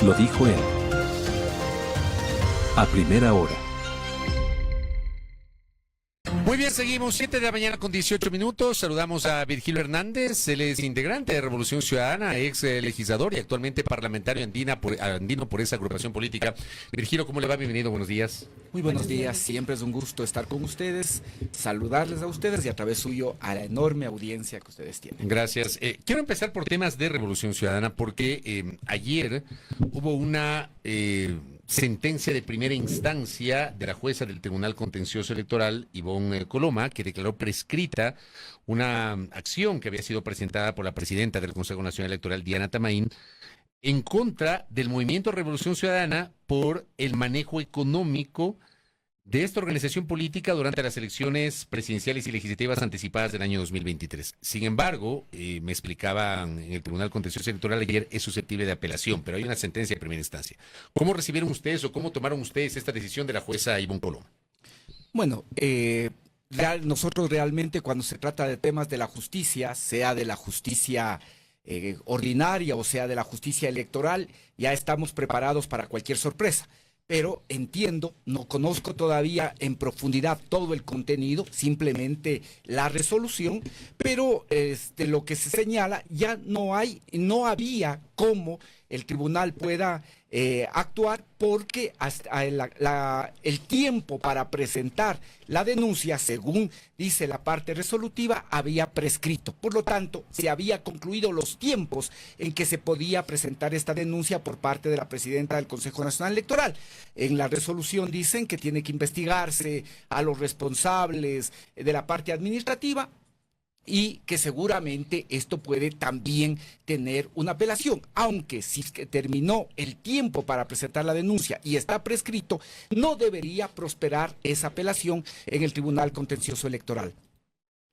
Lo dijo él. A primera hora. Muy bien, seguimos 7 de la mañana con 18 minutos. Saludamos a Virgilio Hernández, él es integrante de Revolución Ciudadana, ex legislador y actualmente parlamentario andino por esa agrupación política. Virgilio, ¿cómo le va? Bienvenido, buenos días. Muy buenos días, siempre es un gusto estar con ustedes, saludarles a ustedes y a través suyo a la enorme audiencia que ustedes tienen. Gracias. Quiero empezar por temas de Revolución Ciudadana porque ayer hubo una sentencia de primera instancia de la jueza del Tribunal Contencioso Electoral, Ivonne Coloma, que declaró prescrita una acción que había sido presentada por la presidenta del Consejo Nacional Electoral, Diana Tamain, en contra del movimiento Revolución Ciudadana por el manejo económico de esta organización política durante las elecciones presidenciales y legislativas anticipadas del año 2023. Sin embargo, me explicaban en el Tribunal Contencioso Electoral ayer, es susceptible de apelación, pero hay una sentencia de primera instancia. ¿Cómo recibieron ustedes o cómo tomaron ustedes esta decisión de la jueza Ivonne Coloma? Bueno, nosotros realmente cuando se trata de temas de la justicia, sea de la justicia ordinaria o sea de la justicia electoral, ya estamos preparados para cualquier sorpresa. Pero entiendo, no conozco todavía en profundidad todo el contenido, simplemente la resolución, pero lo que se señala ya no había cómo el tribunal pueda actuar porque hasta el tiempo para presentar la denuncia, según dice la parte resolutiva, había prescrito. Por lo tanto, se había concluido los tiempos en que se podía presentar esta denuncia por parte de la presidenta del Consejo Nacional Electoral. En la resolución dicen que tiene que investigarse a los responsables de la parte administrativa, y que seguramente esto puede también tener una apelación, aunque si terminó el tiempo para presentar la denuncia y está prescrito, no debería prosperar esa apelación en el Tribunal Contencioso Electoral.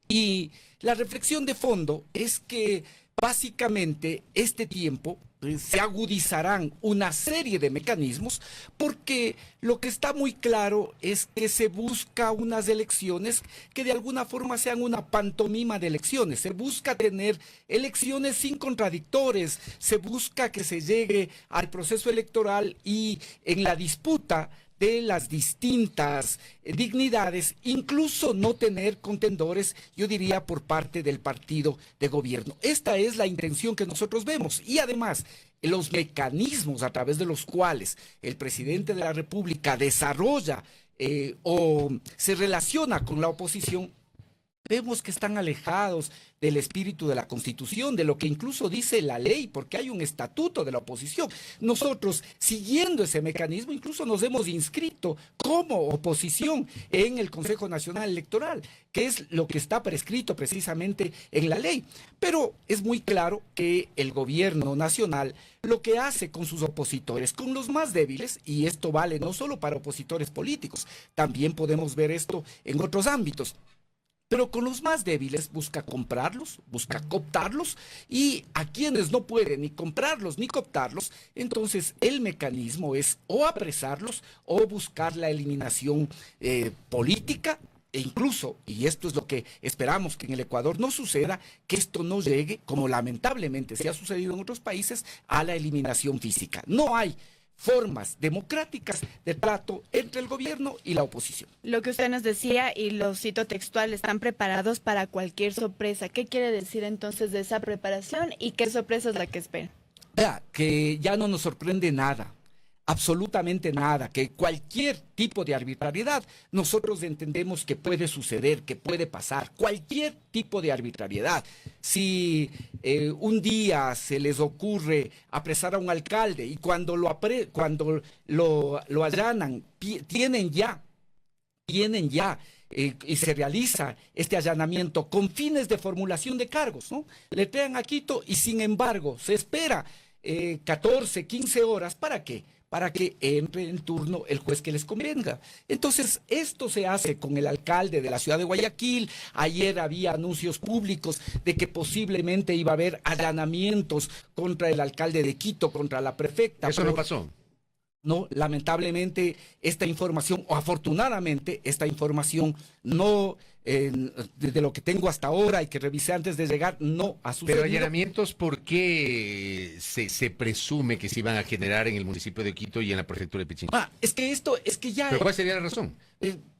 Y la reflexión de fondo es que básicamente este tiempo se agudizarán una serie de mecanismos porque lo que está muy claro es que se busca unas elecciones que de alguna forma sean una pantomima de elecciones. Se busca tener elecciones sin contradictores, se busca que se llegue al proceso electoral y en la disputa de las distintas dignidades, incluso no tener contendores, yo diría, por parte del partido de gobierno. Esta es la intención que nosotros vemos y además los mecanismos a través de los cuales el presidente de la República desarrolla o se relaciona con la oposición, vemos que están alejados del espíritu de la Constitución, de lo que incluso dice la ley, porque hay un estatuto de la oposición. Nosotros, siguiendo ese mecanismo, incluso nos hemos inscrito como oposición en el Consejo Nacional Electoral, que es lo que está prescrito precisamente en la ley. Pero es muy claro que el gobierno nacional lo que hace con sus opositores, con los más débiles, y esto vale no solo para opositores políticos, también podemos ver esto en otros ámbitos, pero con los más débiles busca comprarlos, busca cooptarlos, y a quienes no pueden ni comprarlos ni cooptarlos, entonces el mecanismo es o apresarlos o buscar la eliminación política, e incluso, y esto es lo que esperamos que en el Ecuador no suceda, que esto no llegue, como lamentablemente se ha sucedido en otros países, a la eliminación física. No hay formas democráticas de trato entre el gobierno y la oposición. Lo que usted nos decía, y lo cito textual, están preparados para cualquier sorpresa. ¿Qué quiere decir entonces de esa preparación y qué sorpresa es la que espera? Que ya no nos sorprende nada, absolutamente nada, que cualquier tipo de arbitrariedad nosotros entendemos que puede suceder, que puede pasar, cualquier tipo de arbitrariedad. Si un día se les ocurre apresar a un alcalde y cuando lo allanan, tienen ya y se realiza este allanamiento con fines de formulación de cargos, ¿no? Le traen a Quito y sin embargo se espera 14, 15 horas, ¿para qué? Para que entre en turno el juez que les convenga. Entonces, esto se hace con el alcalde de la ciudad de Guayaquil. Ayer había anuncios públicos de que posiblemente iba a haber allanamientos contra el alcalde de Quito, contra la prefecta. Eso no pasó. No, lamentablemente esta información, o afortunadamente esta información no, desde lo que tengo hasta ahora y que revisé antes de llegar, no ha sucedido. Pero allanamientos, ¿por qué se presume que se iban a generar en el municipio de Quito y en la prefectura de Pichincha? Es que ya... ¿Pero cuál sería la razón?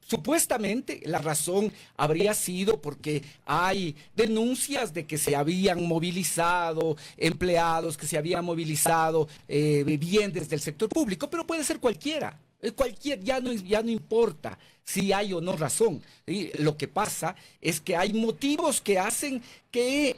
Supuestamente la razón habría sido porque hay denuncias de que se habían movilizado empleados, que se habían movilizado bien desde el sector público, pero puede ser cualquiera. Ya no importa si hay o no razón. ¿Sí? Lo que pasa es que hay motivos que hacen que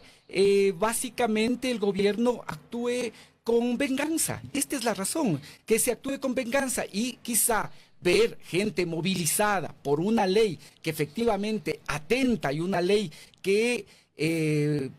básicamente el gobierno actúe con venganza. Esta es la razón, que se actúe con venganza y quizá ver gente movilizada por una ley que efectivamente atenta y una ley que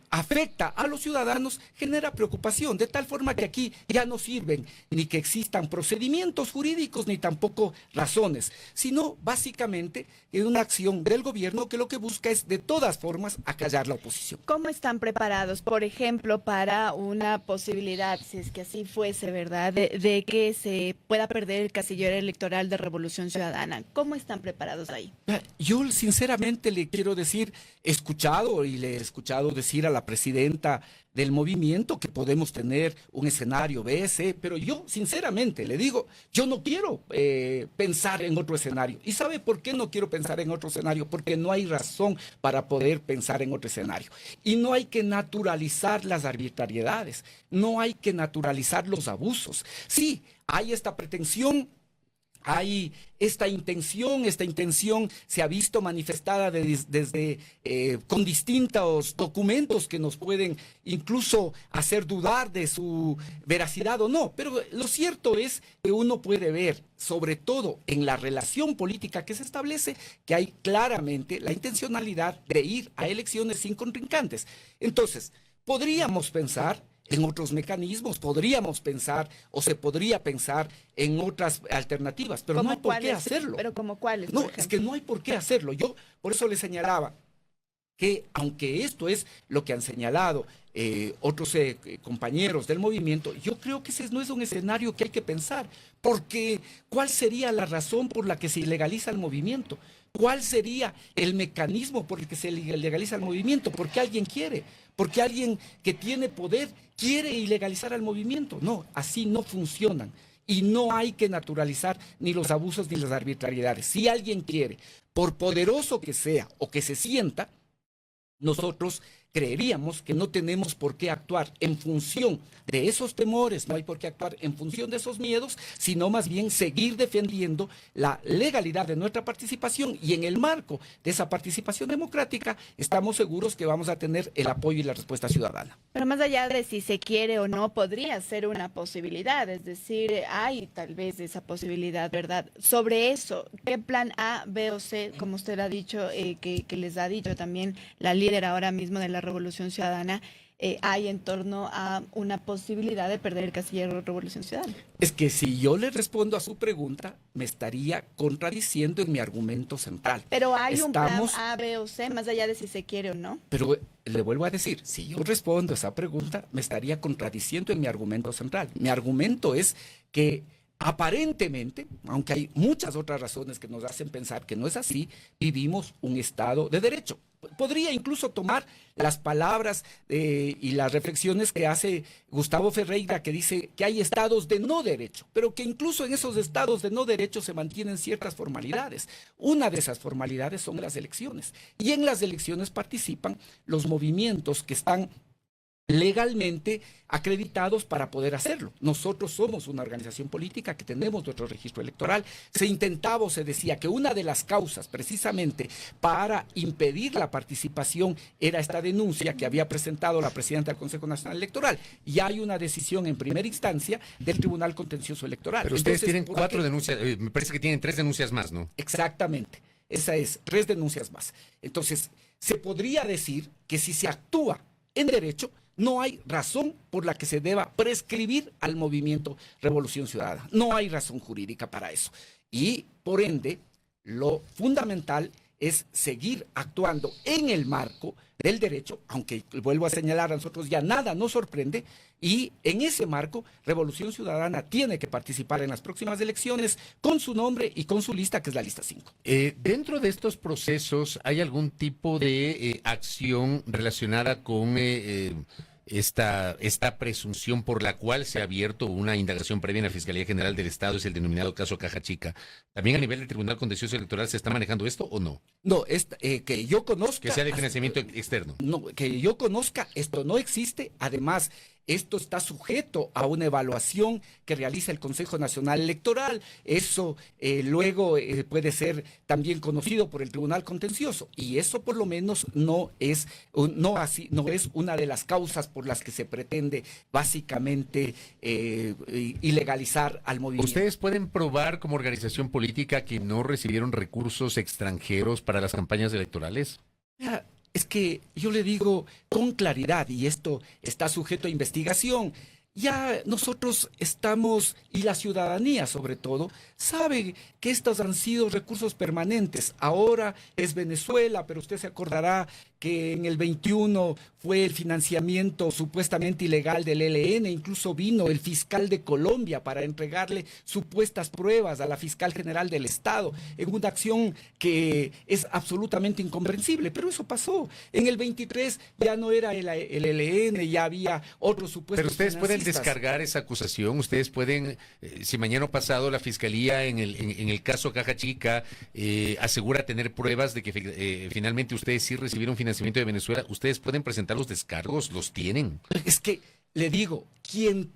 afecta a los ciudadanos genera preocupación, de tal forma que aquí ya no sirven ni que existan procedimientos jurídicos ni tampoco razones, sino básicamente una acción del gobierno que lo que busca es de todas formas acallar la oposición. ¿Cómo están preparados, por ejemplo, para una posibilidad, si es que así fuese, ¿verdad?, de que se pueda perder el casillero electoral de Revolución Ciudadana? ¿Cómo están preparados ahí? Yo sinceramente le quiero decir, he escuchado decir a la presidenta del movimiento que podemos tener un escenario B, C, pero yo sinceramente le digo, yo no quiero pensar en otro escenario. ¿Y sabe por qué no quiero pensar en otro escenario? Porque no hay razón para poder pensar en otro escenario. Y no hay que naturalizar las arbitrariedades, no hay que naturalizar los abusos. Sí, hay esta pretensión. Hay esta intención se ha visto manifestada con distintos documentos que nos pueden incluso hacer dudar de su veracidad o no. Pero lo cierto es que uno puede ver, sobre todo en la relación política que se establece, que hay claramente la intencionalidad de ir a elecciones sin contrincantes. Entonces, podríamos pensar en otros mecanismos, podríamos pensar o se podría pensar en otras alternativas, pero no hay por qué hacerlo. ¿Pero como cuáles? No, es que no hay por qué hacerlo. Yo por eso le señalaba que aunque esto es lo que han señalado otros compañeros del movimiento, yo creo que ese no es un escenario que hay que pensar, porque ¿cuál sería la razón por la que se ilegaliza el movimiento? ¿Cuál sería el mecanismo por el que se legaliza el movimiento? Porque alguien quiere, porque alguien que tiene poder quiere ilegalizar al movimiento. No, así no funcionan. Y no hay que naturalizar ni los abusos ni las arbitrariedades. Si alguien quiere, por poderoso que sea o que se sienta, nosotros creeríamos que no tenemos por qué actuar en función de esos temores, no hay por qué actuar en función de esos miedos, sino más bien seguir defendiendo la legalidad de nuestra participación, y en el marco de esa participación democrática estamos seguros que vamos a tener el apoyo y la respuesta ciudadana. Pero más allá de si se quiere o no, podría ser una posibilidad, es decir, hay tal vez esa posibilidad, ¿verdad? Sobre eso, ¿qué plan A, B o C, como usted ha dicho, que les ha dicho también la líder ahora mismo de la Revolución Ciudadana, hay en torno a una posibilidad de perder el casillero de Revolución Ciudadana? Es que si yo le respondo a su pregunta, me estaría contradiciendo en mi argumento central. Pero hay un plan A, B o C, más allá de si se quiere o no. Pero le vuelvo a decir, si yo respondo a esa pregunta, me estaría contradiciendo en mi argumento central. Mi argumento es que aparentemente, aunque hay muchas otras razones que nos hacen pensar que no es así, vivimos un Estado de Derecho. Podría incluso tomar las palabras y las reflexiones que hace Gustavo Ferreira, que dice que hay estados de no derecho, pero que incluso en esos estados de no derecho se mantienen ciertas formalidades. Una de esas formalidades son las elecciones, y en las elecciones participan los movimientos que están legalmente acreditados para poder hacerlo. Nosotros somos una organización política que tenemos nuestro registro electoral. Se intentaba o se decía que una de las causas precisamente para impedir la participación era esta denuncia que había presentado la presidenta del Consejo Nacional Electoral. Y hay una decisión en primera instancia del Tribunal Contencioso Electoral. Pero ustedes tienen 4 denuncias, me parece que tienen 3 denuncias más, ¿no? Exactamente, esa es, 3 denuncias más. Entonces, se podría decir que si se actúa en derecho, no hay razón por la que se deba prescribir al movimiento Revolución Ciudadana. No hay razón jurídica para eso. Y, por ende, lo fundamental es seguir actuando en el marco del derecho, aunque vuelvo a señalar, a nosotros ya nada nos sorprende, y en ese marco Revolución Ciudadana tiene que participar en las próximas elecciones con su nombre y con su lista, que es la lista 5. Dentro de estos procesos, ¿hay algún tipo de acción relacionada con esta presunción por la cual se ha abierto una indagación previa en la Fiscalía General del Estado, es el denominado caso Caja Chica? ¿También a nivel del Tribunal Contencioso Electoral se está manejando esto o no? No, que yo conozca... Que sea de financiamiento externo. No, que yo conozca, esto no existe. Además, esto está sujeto a una evaluación que realiza el Consejo Nacional Electoral. Eso luego puede ser también conocido por el Tribunal Contencioso. Y eso por lo menos no es una de las causas por las que se pretende básicamente ilegalizar al movimiento. ¿Ustedes pueden probar como organización política que no recibieron recursos extranjeros para las campañas electorales? Es que yo le digo con claridad, y esto está sujeto a investigación, ya nosotros estamos, y la ciudadanía sobre todo, sabe que estos han sido recursos permanentes. Ahora es Venezuela, pero usted se acordará que en el 21 fue el financiamiento supuestamente ilegal del ELN, incluso vino el fiscal de Colombia para entregarle supuestas pruebas a la fiscal general del Estado, en una acción que es absolutamente incomprensible, pero eso pasó. En el 23 ya no era el ELN, ya había otros supuestos. Pero ustedes pueden descargar esa acusación, ustedes pueden, si mañana pasado la Fiscalía en el caso Caja Chica asegura tener pruebas de que finalmente ustedes sí recibieron financiamiento de Venezuela, ustedes pueden presentar los descargos, los tienen. Es que le digo, quien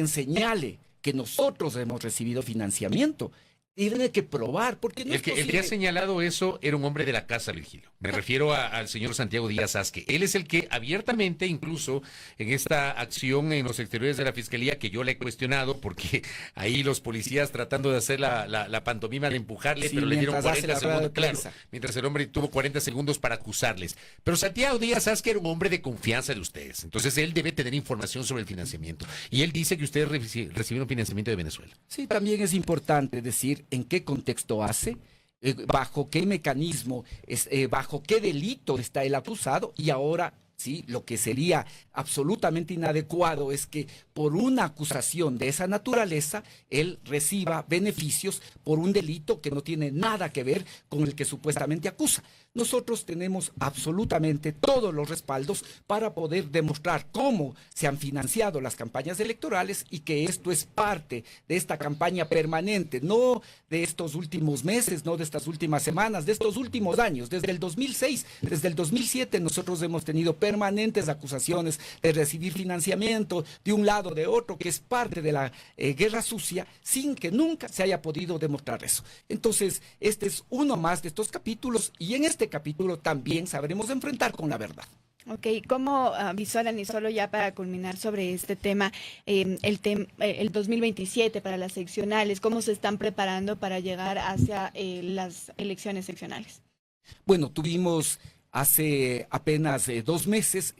señale que nosotros hemos recibido financiamiento, tiene que probar, porque no el que ha señalado eso era un hombre de la casa, Virgilio. Me refiero al señor Santiago Díaz Asque. Él es el que abiertamente, incluso en esta acción en los exteriores de la Fiscalía, que yo le he cuestionado, porque ahí los policías tratando de hacer la pantomima de empujarle, sí, pero le dieron 40 segundos, claro, mientras el hombre tuvo 40 segundos para acusarles. Pero Santiago Díaz Asque era un hombre de confianza de ustedes. Entonces él debe tener información sobre el financiamiento. Y él dice que ustedes recibieron financiamiento de Venezuela. Sí, también es importante decir en qué contexto hace, bajo qué mecanismo, bajo qué delito está el acusado, y ahora sí, lo que sería absolutamente inadecuado es que por una acusación de esa naturaleza él reciba beneficios por un delito que no tiene nada que ver con el que supuestamente acusa. Nosotros tenemos absolutamente todos los respaldos para poder demostrar cómo se han financiado las campañas electorales y que esto es parte de esta campaña permanente, no de estos últimos meses, no de estas últimas semanas, de estos últimos años. Desde el 2006, desde el 2007 nosotros hemos tenido permanentes acusaciones de recibir financiamiento de un lado, de otro, que es parte de la guerra sucia, sin que nunca se haya podido demostrar eso. Entonces, este es uno más de estos capítulos, y en este capítulo también sabremos enfrentar con la verdad. Ok, ¿cómo visualizan, y solo ya para culminar sobre este tema, el 2027 para las seccionales? ¿Cómo se están preparando para llegar hacia las elecciones seccionales? Bueno, tuvimos hace apenas 2 meses,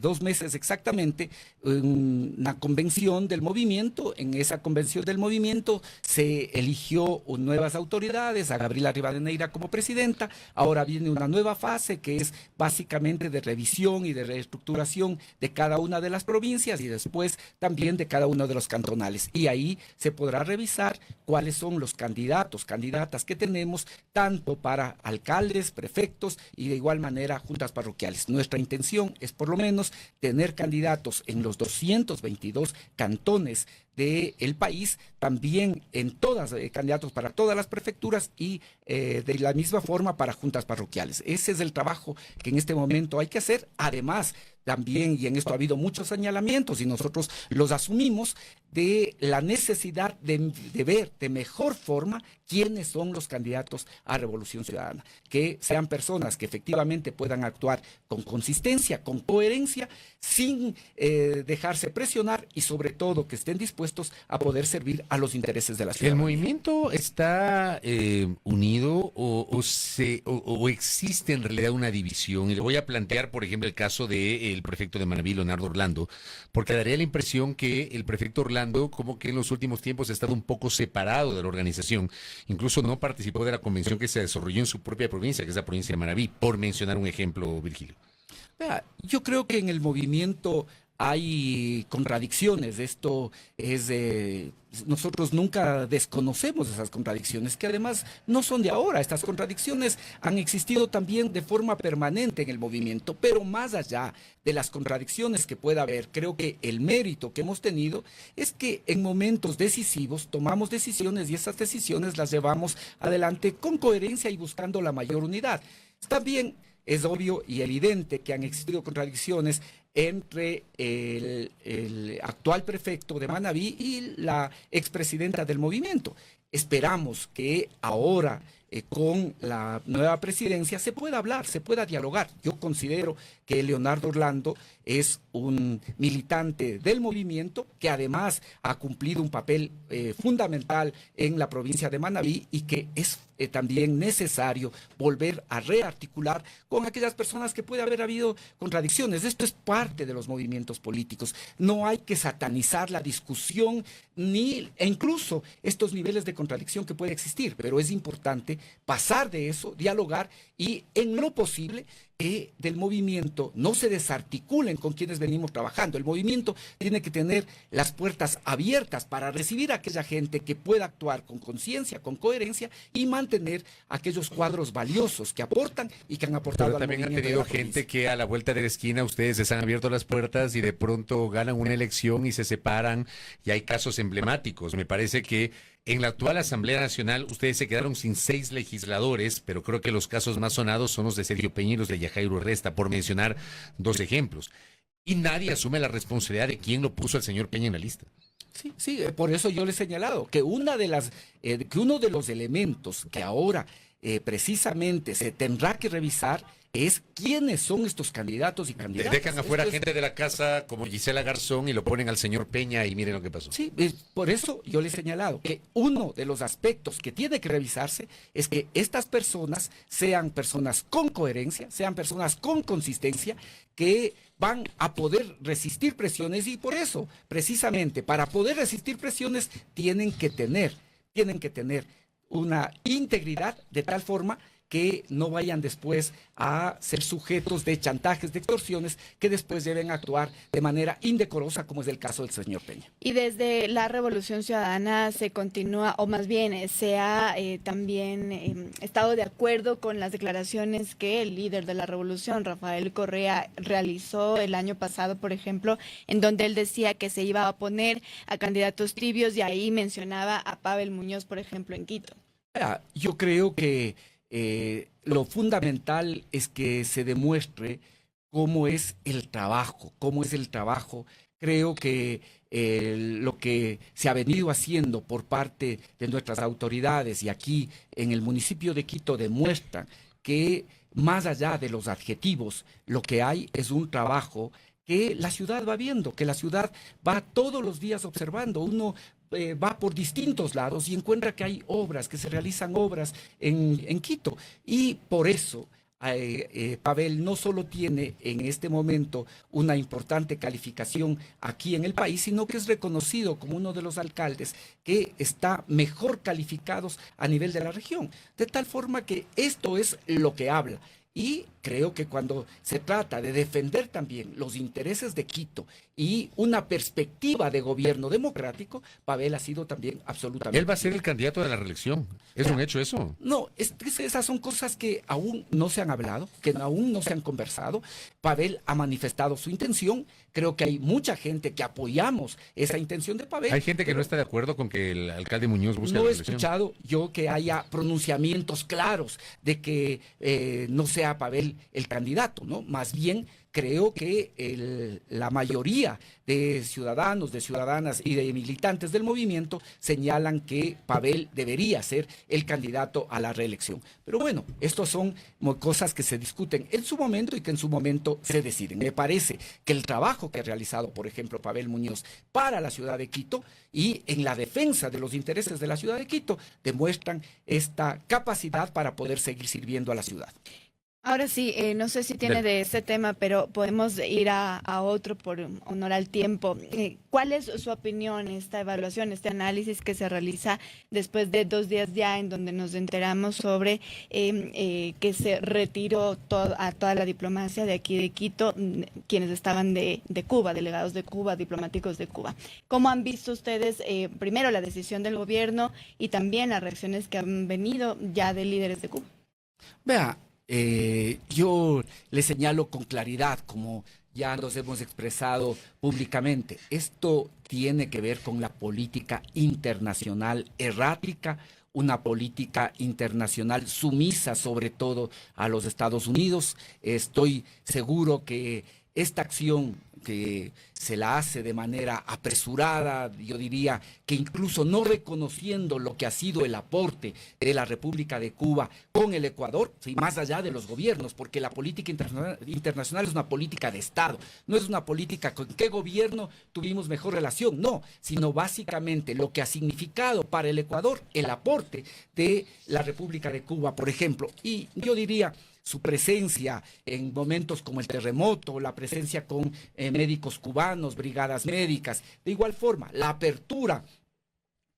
2 meses exactamente, una convención del movimiento. En esa convención del movimiento se eligió nuevas autoridades, a Gabriela Rivadeneira como presidenta. Ahora viene una nueva fase que es básicamente de revisión y de reestructuración de cada una de las provincias y después también de cada uno de los cantonales. Y ahí se podrá revisar cuáles son los candidatas que tenemos, tanto para alcaldes, prefectos y de igual manera juntas parroquiales. Nuestra intención es por lo menos tener candidatos en los 222 cantones del país, también en todas, candidatos para todas las prefecturas y de la misma forma para juntas parroquiales. Ese es el trabajo que en este momento hay que hacer. Además, también, y en esto ha habido muchos señalamientos y nosotros los asumimos, de la necesidad de ver de mejor forma quiénes son los candidatos a Revolución Ciudadana, que sean personas que efectivamente puedan actuar con consistencia, con coherencia, sin dejarse presionar, y sobre todo que estén dispuestos dispuestos a poder servir a los intereses de la ciudad. ¿El movimiento está unido o existe en realidad una división? Y le voy a plantear, por ejemplo, el caso del prefecto de Manabí, Leonardo Orlando, porque daría la impresión que el prefecto Orlando como que en los últimos tiempos ha estado un poco separado de la organización. Incluso no participó de la convención que se desarrolló en su propia provincia, que es la provincia de Manabí, por mencionar un ejemplo, Virgilio. Vea, yo creo que en el movimiento hay contradicciones. Esto es nosotros nunca desconocemos esas contradicciones, que además no son de ahora. Estas contradicciones han existido también de forma permanente en el movimiento, pero más allá de las contradicciones que pueda haber, creo que el mérito que hemos tenido es que en momentos decisivos tomamos decisiones y esas decisiones las llevamos adelante con coherencia y buscando la mayor unidad. También es obvio y evidente que han existido contradicciones entre el actual prefecto de Manabí y la expresidenta del movimiento. Esperamos que ahora, con la nueva presidencia, se pueda hablar, se pueda dialogar. Yo considero que Leonardo Orlando es un militante del movimiento que además ha cumplido un papel fundamental en la provincia de Manabí y que es también necesario volver a rearticular con aquellas personas que puede haber habido contradicciones. Esto es parte de los movimientos políticos. No hay que satanizar la discusión e incluso estos niveles de contradicción que puede existir, pero es importante pasar de eso, dialogar y en lo posible que del movimiento no se desarticulen con quienes venimos trabajando. El movimiento tiene que tener las puertas abiertas para recibir a aquella gente que pueda actuar con conciencia, con coherencia y mantener aquellos cuadros valiosos que aportan y que han aportado al movimiento. También han tenido gente que a la vuelta de la esquina ustedes les han abierto las puertas y de pronto ganan una elección y se separan, y hay casos emblemáticos. Me parece que en la actual Asamblea Nacional ustedes se quedaron sin 6 legisladores, pero creo que los casos más sonados son los de Sergio Peña y los de Yajairo Resta, por mencionar 2 ejemplos. Y nadie asume la responsabilidad de quién lo puso al señor Peña en la lista. Sí, sí, por eso yo le he señalado que que uno de los elementos que ahora precisamente se tendrá que revisar es quiénes son estos candidatos y candidatas. Dejan afuera gente de la casa como Gisela Garzón y lo ponen al señor Peña y miren lo que pasó. Sí, por eso yo le he señalado que uno de los aspectos que tiene que revisarse es que estas personas sean personas con coherencia, sean personas con consistencia, que van a poder resistir presiones y por eso, precisamente, para poder resistir presiones tienen que tener una integridad de tal forma que no vayan después a ser sujetos de chantajes, de extorsiones, que después deben actuar de manera indecorosa, como es el caso del señor Peña. Y desde la Revolución Ciudadana se continúa, o más bien se ha también estado de acuerdo con las declaraciones que el líder de la Revolución, Rafael Correa, realizó el año pasado, por ejemplo, en donde él decía que se iba a oponer a candidatos tibios y ahí mencionaba a Pavel Muñoz, por ejemplo, en Quito. Yo creo que lo fundamental es que se demuestre cómo es el trabajo, Creo que lo que se ha venido haciendo por parte de nuestras autoridades y aquí en el municipio de Quito demuestra que más allá de los adjetivos, lo que hay es un trabajo que la ciudad va viendo, que la ciudad va todos los días observando. Uno va por distintos lados y encuentra que hay obras, que se realizan obras en Quito. Y por eso Pavel no solo tiene en este momento una importante calificación aquí en el país, sino que es reconocido como uno de los alcaldes que está mejor calificados a nivel de la región. De tal forma que esto es lo que habla. Y creo que cuando se trata de defender también los intereses de Quito y una perspectiva de gobierno democrático, Pavel ha sido también absolutamente... Él va a ser el candidato de la reelección. ¿Es un hecho eso? No, esas son cosas que aún no se han hablado, que aún no se han conversado. Pavel ha manifestado su intención. Creo que hay mucha gente que apoyamos esa intención de Pavel. Hay gente que no está de acuerdo con que el alcalde Muñoz busque la reelección. No he escuchado yo que haya pronunciamientos claros de que no sea Pavel el candidato, ¿no? Más bien creo que la mayoría de ciudadanos, de ciudadanas y de militantes del movimiento señalan que Pavel debería ser el candidato a la reelección. Pero bueno, estas son cosas que se discuten en su momento y que en su momento se deciden. Me parece que el trabajo que ha realizado, por ejemplo, Pavel Muñoz para la ciudad de Quito y en la defensa de los intereses de la ciudad de Quito demuestran esta capacidad para poder seguir sirviendo a la ciudad. Ahora sí, no sé si tiene de ese tema, pero podemos ir a otro por honor al tiempo. ¿Cuál es su opinión, esta evaluación, este análisis que se realiza después de 2 días ya en donde nos enteramos sobre que se retiró a toda la diplomacia de aquí de Quito, quienes estaban de Cuba, delegados de Cuba, diplomáticos de Cuba? ¿Cómo han visto ustedes primero la decisión del gobierno y también las reacciones que han venido ya de líderes de Cuba? Vea, yo le señalo con claridad, como ya nos hemos expresado públicamente, esto tiene que ver con la política internacional errática, una política internacional sumisa sobre todo a los Estados Unidos. Estoy seguro que esta acción que se la hace de manera apresurada, yo diría que incluso no reconociendo lo que ha sido el aporte de la República de Cuba con el Ecuador, ¿sí?, más allá de los gobiernos, porque la política internacional es una política de Estado, no es una política con qué gobierno tuvimos mejor relación, no, sino básicamente lo que ha significado para el Ecuador el aporte de la República de Cuba, por ejemplo, y yo diría su presencia en momentos como el terremoto, la presencia con médicos cubanos, brigadas médicas, de igual forma, la apertura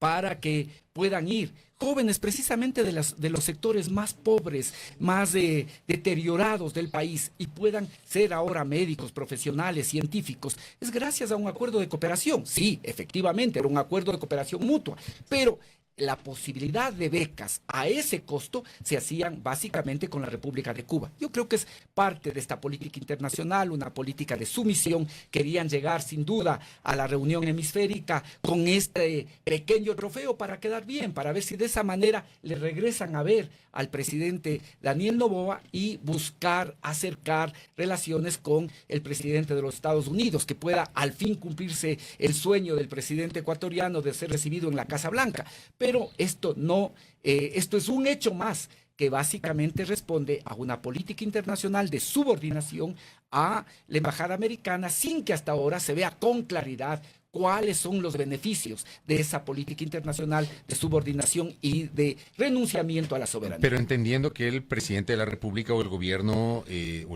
para que puedan ir jóvenes precisamente de los sectores más pobres, más deteriorados del país y puedan ser ahora médicos, profesionales, científicos, es gracias a un acuerdo de cooperación. Sí, efectivamente, era un acuerdo de cooperación mutua, pero la posibilidad de becas a ese costo se hacían básicamente con la República de Cuba. Yo creo que es parte de esta política internacional, una política de sumisión. Querían llegar sin duda a la reunión hemisférica con este pequeño trofeo para quedar bien, para ver si de esa manera le regresan a ver al presidente Daniel Noboa y buscar acercar relaciones con el presidente de los Estados Unidos, que pueda al fin cumplirse el sueño del presidente ecuatoriano de ser recibido en la Casa Blanca. Pero esto no, esto es un hecho más que básicamente responde a una política internacional de subordinación a la embajada americana sin que hasta ahora se vea con claridad cuáles son los beneficios de esa política internacional de subordinación y de renunciamiento a la soberanía. Pero entendiendo que el presidente de la República o el gobierno o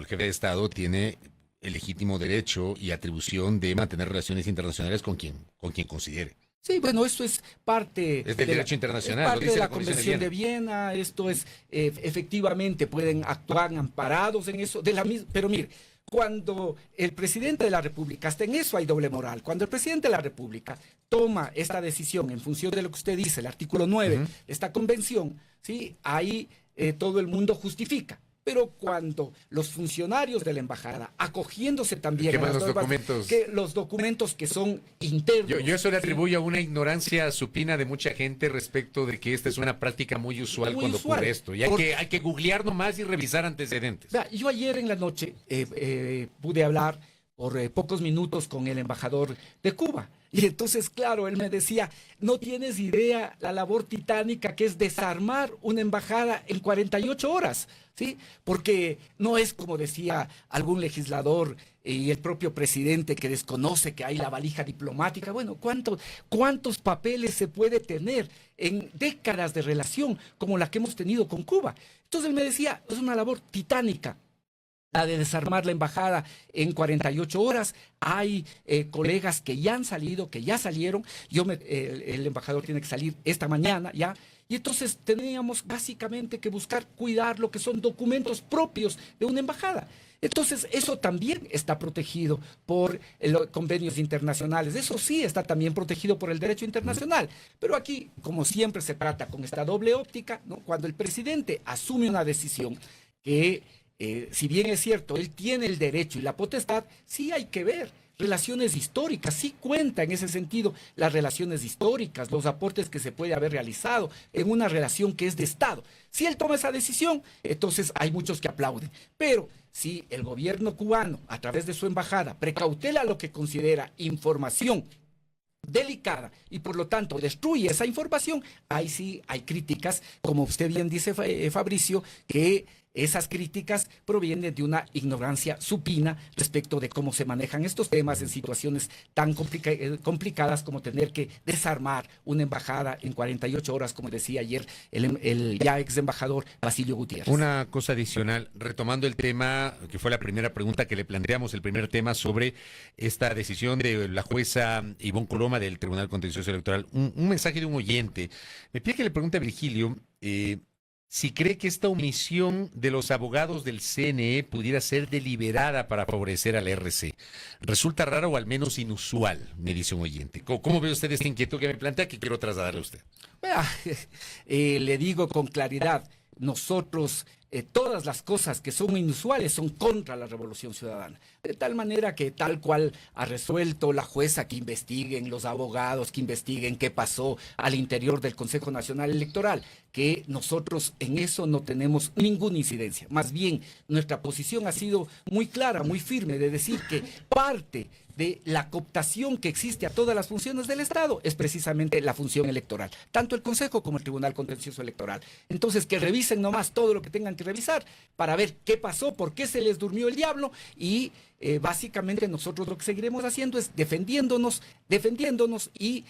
el jefe de Estado tiene el legítimo derecho y atribución de mantener relaciones internacionales con quien considere. Sí, bueno, esto es parte del derecho internacional, es parte lo dice de la la Convención de Viena. Esto es, efectivamente, pueden actuar amparados en eso, pero mire, cuando el presidente de la República, hasta en eso hay doble moral, cuando el presidente de la República toma esta decisión en función de lo que usted dice, el artículo 9 de esta convención, ¿sí?, ahí todo el mundo justifica. Pero cuando los funcionarios de la embajada, acogiéndose también a los documentos que son internos. Yo eso le atribuyo a una ignorancia supina de mucha gente respecto de que esta es una práctica muy usual cuando ocurre esto. Y hay que googlear nomás y revisar antecedentes. Yo ayer en la noche pude hablar por pocos minutos con el embajador de Cuba. Y entonces, claro, él me decía, no tienes idea la labor titánica que es desarmar una embajada en 48 horas, ¿sí? Porque no es como decía algún legislador y el propio presidente que desconoce que hay la valija diplomática. Bueno, ¿cuántos papeles se puede tener en décadas de relación como la que hemos tenido con Cuba? Entonces él me decía, es una labor titánica la de desarmar la embajada en 48 horas. Hay colegas que ya han salido, que ya salieron. El embajador tiene que salir esta mañana ya. Y entonces teníamos básicamente que buscar cuidar lo que son documentos propios de una embajada. Entonces, eso también está protegido por los convenios internacionales. Eso sí está también protegido por el derecho internacional. Pero aquí, como siempre, se trata con esta doble óptica, ¿no? Cuando el presidente asume una decisión que si bien es cierto, él tiene el derecho y la potestad, sí hay que ver relaciones históricas, sí cuenta en ese sentido las relaciones históricas, los aportes que se puede haber realizado en una relación que es de Estado. Si él toma esa decisión, entonces hay muchos que aplauden. Pero si el gobierno cubano, a través de su embajada, precautela lo que considera información delicada y por lo tanto destruye esa información, ahí sí hay críticas, como usted bien dice, Fabricio, que esas críticas provienen de una ignorancia supina respecto de cómo se manejan estos temas en situaciones tan complicadas como tener que desarmar una embajada en 48 horas, como decía ayer el ya ex embajador Basilio Gutiérrez. Una cosa adicional, retomando el tema, que fue la primera pregunta que le planteamos, el primer tema sobre esta decisión de la jueza Ivonne Coloma del Tribunal Contencioso Electoral, un mensaje de un oyente. Me pide que le pregunte a Virgilio si cree que esta omisión de los abogados del CNE pudiera ser deliberada para favorecer al RC. Resulta raro o al menos inusual, me dice un oyente. ¿Cómo ve usted esta inquietud que me plantea que quiero trasladarle a usted? Le digo con claridad, nosotros todas las cosas que son inusuales son contra la Revolución Ciudadana. De tal manera que tal cual ha resuelto la jueza que investiguen, los abogados que investiguen qué pasó al interior del Consejo Nacional Electoral, que nosotros en eso no tenemos ninguna incidencia. Más bien, nuestra posición ha sido muy clara, muy firme, de decir que parte de la cooptación que existe a todas las funciones del Estado es precisamente la función electoral, tanto el Consejo como el Tribunal Contencioso Electoral. Entonces, que revisen nomás todo lo que tengan que revisar para ver qué pasó, por qué se les durmió el diablo y básicamente nosotros lo que seguiremos haciendo es defendiéndonos y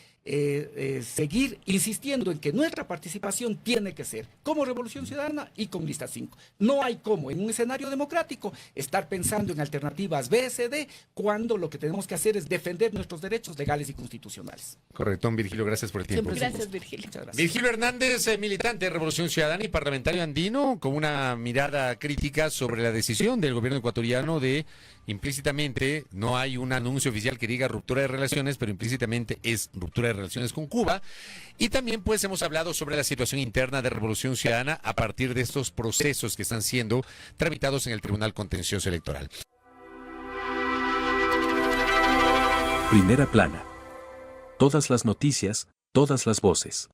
seguir insistiendo en que nuestra participación tiene que ser como Revolución Ciudadana y con Lista 5. No hay cómo en un escenario democrático estar pensando en alternativas B, C, D, cuando lo que tenemos que hacer es defender nuestros derechos legales y constitucionales. Correcto, Virgilio, gracias por el tiempo. Gracias, Virgilio. Muchas gracias. Virgilio Hernández, militante de Revolución Ciudadana y parlamentario andino, con una mirada crítica sobre la decisión del gobierno ecuatoriano de implícitamente, no hay un anuncio oficial que diga ruptura de relaciones, pero implícitamente es ruptura de relaciones con Cuba. Y también pues hemos hablado sobre la situación interna de Revolución Ciudadana a partir de estos procesos que están siendo tramitados en el Tribunal Contencioso Electoral. Primera plana. Todas las noticias, todas las voces.